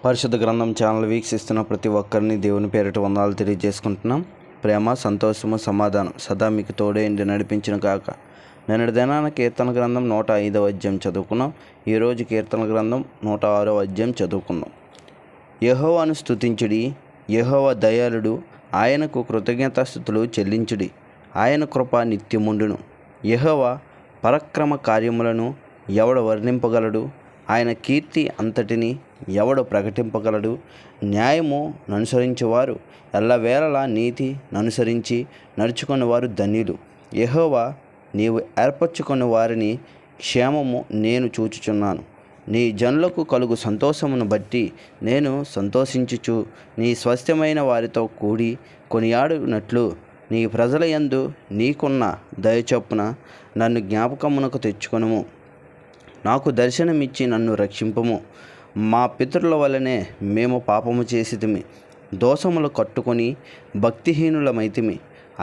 పరిశుద్ధ గ్రంథం ఛానల్ వీక్షిస్తున్న ప్రతి ఒక్కరిని దేవుని పేరిట వందనాలు తెలియజేసుకుంటున్నాం. ప్రేమ, సంతోషము, సమాధానం సదా మీకు తోడే ఇంటి నడిపించిన కాక. నిన్నటి దినాన కీర్తన గ్రంథం 105వ అధ్యాయం చదువుకున్నాం. ఈరోజు కీర్తన గ్రంథం 106వ అధ్యాయం చదువుకున్నాం. యెహోవాను స్తుతించుడి, యెహోవా దయాళుడు, ఆయనకు కృతజ్ఞతాస్తుతులు చెల్లించుడి, ఆయన కృప నిత్యముండును. యెహోవా పరాక్రమ కార్యములను ఎవడు వర్ణింపగలడు? ఆయన కీర్తి అంతటిని ఎవడు ప్రకటింపగలడు? న్యాయము ననుసరించేవారు ఎల్లవేళలా నీతి ననుసరించి నడుచుకునేవారు ధన్యులు. యెహోవా, నీవు ఏర్పరచుకున్న వారిని క్షేమము నేను చూచుచున్నాను. నీ జనులకు కలుగు సంతోషమును బట్టి నేను సంతోషించుచు నీ స్వస్థమైన వారితో కూడి కొనియాడినట్లు నీ ప్రజల యందు నీకున్న దయచొప్పున నన్ను జ్ఞాపకమునకు తెచ్చుకొనుము. నాకు దర్శనమిచ్చి నన్ను రక్షింపుము. మా పితరుల వలనే మేము పాపము చేసితిమి, దోషములు కట్టుకొని భక్తిహీనులమైతిమి.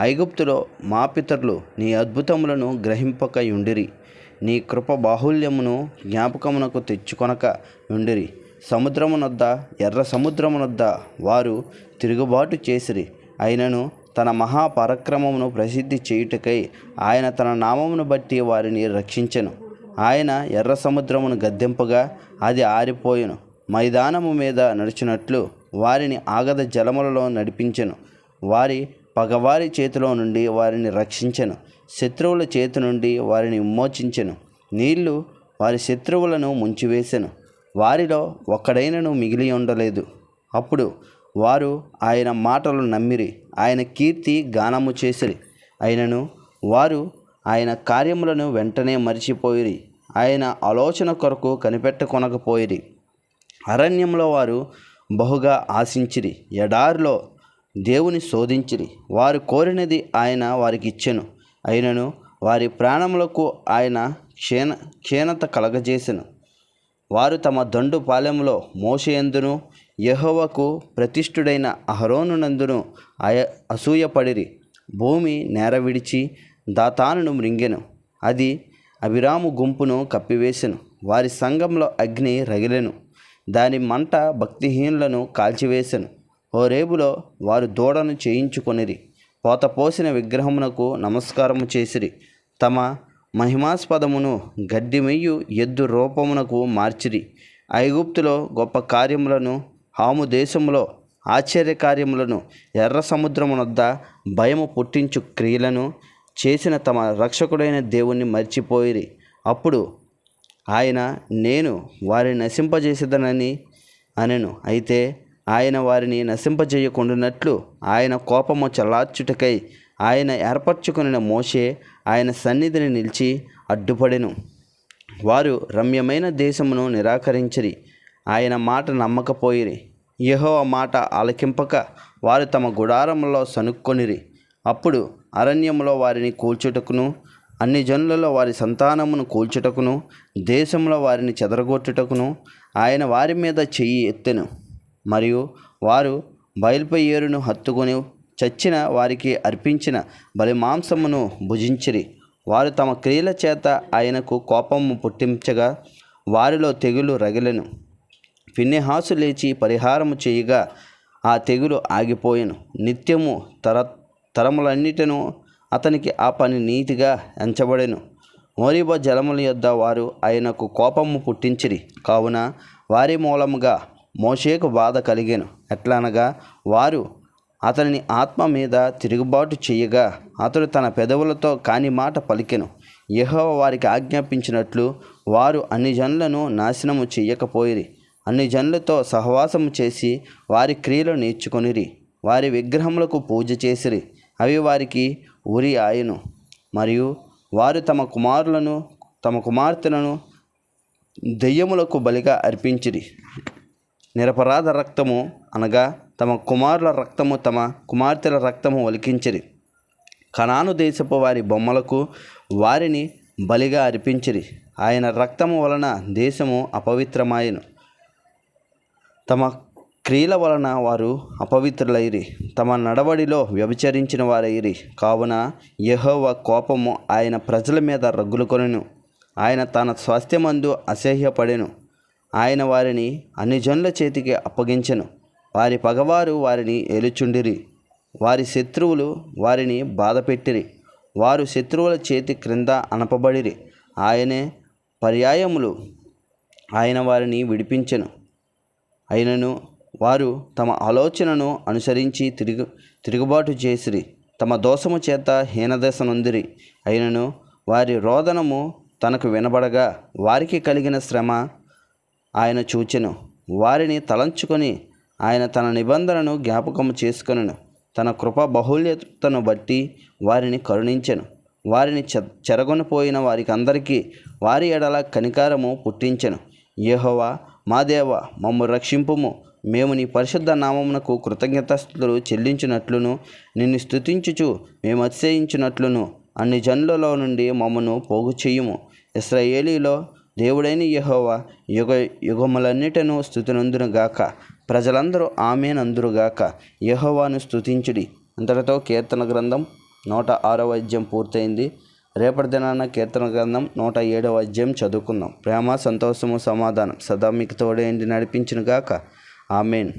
ఐగుప్తులో మా పితరులు నీ అద్భుతములను గ్రహింపక యుండిరి, నీ కృప బాహుల్యమును జ్ఞాపకమునకు తెచ్చుకొనక యుండిరి. సముద్రమునొద్ద, ఎర్ర సముద్రమునొద్ద వారు తిరుగుబాటు చేసిరి. అయినను తన మహాపరాక్రమమును ప్రసిద్ధి చేయుటకై ఆయన తన నామమును బట్టి వారిని రక్షించెను. ఆయన ఎర్ర సముద్రమును గద్దింపగా అది ఆరిపోయెను. మైదానము మీద నడిచినట్లు వారిని ఆగద జలములలో నడిపించెను. వారి పగవారి చేతిలో నుండి వారిని రక్షించెను, శత్రువుల చేతి నుండి వారిని విమోచించెను. నీళ్లు వారి శత్రువులను ముంచివేసెను, వారిలో ఒక్కడైనను మిగిలి ఉండలేదు. అప్పుడు వారు ఆయన మాటలు నమ్మిరి, ఆయన కీర్తి గానము చేసిరి. అయినను వారు ఆయన కార్యములను వెంటనే మరిచిపోయిరి, ఆయన ఆలోచన కొరకు కనిపెట్టుకొనకపోయిరి. అరణ్యంలో వారు బహుగా ఆశించిరి, ఎడారిలో దేవుని శోధించిరి. వారు కోరినది ఆయన వారికి ఇచ్చెను, అయినను వారి ప్రాణములకు ఆయన క్షీణత కలగజేసెను. వారు తమ దండు పాలెములో మోషేయందును యెహోవాకు ప్రతిష్ఠుడైన అహరోనునందును అసూయపడిరి. భూమి నేర విడిచి దాతానును మృంగెను, అది అభిరాము గుంపును కప్పివేసెను. వారి సంఘంలో అగ్ని రగిలెను, దాని మంట భక్తిహీనులను కాల్చివేసెను. హోరేబులో వారు దూడను చేయించుకొనిరి, పోతపోసిన విగ్రహమునకు నమస్కారము చేసిరి. తమ మహిమాస్పదమును గడ్డిమెయ్యు ఎద్దు రూపమునకు మార్చిరి. ఐగుప్తులో గొప్ప కార్యములను, హాము దేశములో ఆశ్చర్యకార్యములను, ఎర్ర సముద్రమునొద్ద భయము పుట్టించు క్రియలను చేసిన తమ రక్షకుడైన దేవుణ్ణి మర్చిపోయిరి. అప్పుడు ఆయన, నేను వారిని నశింపజేసేదనని అనెను. అయితే ఆయన వారిని నశింపజేయకుండానట్లు ఆయన కోపము చల్లార్చుటకై ఆయన ఏర్పరచుకున్న మోషే ఆయన సన్నిధిని నిలిచి అడ్డుపడెను. వారు రమ్యమైన దేశమును నిరాకరించిరి, ఆయన మాట నమ్మకపోయిరి. యెహోవా మాట ఆలకింపక వారు తమ గుడారములో సనుక్కొనిరి. అప్పుడు అరణ్యములో వారిని కూల్చుటకును, అన్ని జనులలో వారి సంతానమును కూల్చుటకును, దేశంలో వారిని చెదరగొట్టుటకును ఆయన వారి మీద చెయ్యి ఎత్తెను. మరియు వారు బయల్పెయోరును హత్తుకొని చచ్చిన వారికి అర్పించిన బలిమాంసమును భుజించిరి. వారు తమ క్రియల చేత ఆయనకు కోపము పుట్టించగా వారిలో తెగులు రగిలెను. ఫినెహాసు లేచి పరిహారము చేయగా ఆ తెగులు ఆగిపోయెను. నిత్యము తరములన్నిటిను అతనికి ఆ పని నీతిగా ఎంచబడెను. మోరీబా జలముల యొద్ద వారు ఆయనకు కోపము పుట్టించిరి, కావున వారి మూలముగా మోషేకు బాధ కలిగెను. ఎట్లనగా వారు అతని ఆత్మ మీద తిరుగుబాటు చేయగా అతడు తన పెదవులతో కాని మాట పలికెను. యెహోవా వారికి ఆజ్ఞాపించినట్లు వారు అన్ని జనులను నాశనము చెయ్యకపోయిరి. అన్ని జనులతో సహవాసము చేసి వారి క్రియలు నేర్చుకొనిరి. వారి విగ్రహములకు పూజ చేసిరి, అవి వారికి ఉరి ఆయను. మరియు వారు తమ కుమార్తెలను దెయ్యములకు బలిగా అర్పించిరి. నిరపరాధ రక్తము అనగా తమ కుమారుల రక్తము, తమ కుమార్తెల రక్తము ఒలికించిరి. కనాను దేశపు వారి బొమ్మలకు వారిని బలిగా అర్పించిరి. ఆయన రక్తము వలన దేశము అపవిత్రమాయెను. తమ క్రియల వలన వారు అపవిత్రులైరి, తమ నడవడిలో వ్యభిచరించిన వారైరి. కావున యెహోవా కోపము ఆయన ప్రజల మీద రగులుకొనెను. ఆయన తన స్వాస్థ్యమందు అసహ్యపడెను. ఆయన వారిని అన్ని జనుల చేతికి అప్పగించెను. వారి పగవారు వారిని ఏలుచుండిరి. వారి శత్రువులు వారిని బాధపెట్టిరి. వారు శత్రువుల చేతి క్రింద అనపబడిరి. ఆయనే పర్యాయములు ఆయన వారిని విడిపించెను. అయినను వారు తమ ఆలోచనను అనుసరించి తిరుగుబాటు చేసిరి. తమ దోషము చేత హీనదశ నొందిరి. అయినను వారి రోదనము తనకు వినబడగా వారికి కలిగిన శ్రమ ఆయన చూచెను. వారిని తలంచుకొని ఆయన తన నిబంధనను జ్ఞాపకము చేసుకొనెను. తన కృప బహుళ్యతను బట్టి వారిని కరుణించెను. వారిని చెరగొనిపోయిన వారికి అందరికీ వారి ఎడల కనికారము పుట్టించెను. యెహోవా మా దేవా, మమ్ము రక్షింపుము. మేము నీ పరిశుద్ధ నామమునకు కృతజ్ఞతాస్తుతులు చెల్లించినట్లును, నిన్ను స్తుతించుచు మేము అతిశయించినట్లును అన్ని జనులలో నుండి మమ్మను పోగు చేయుము. ఇశ్రాయేలీలో దేవుడైన యెహోవా యుగ యుగములన్నిటను స్తుతినందురుగాక. ప్రజలందరూ ఆమేన్ అందురుగాక. యెహోవాను స్తుతించుడి. అంతటితో కీర్తన గ్రంథం 106వ అధ్యాయం పూర్తయింది. రేపటి దినాన కీర్తన గ్రంథం 107వ అధ్యాయం చదువుకుందాం. ప్రేమ, సంతోషము, సమాధానం సదా మీకు తోడేంటి నడిపించునుగాక. ఆమేన్.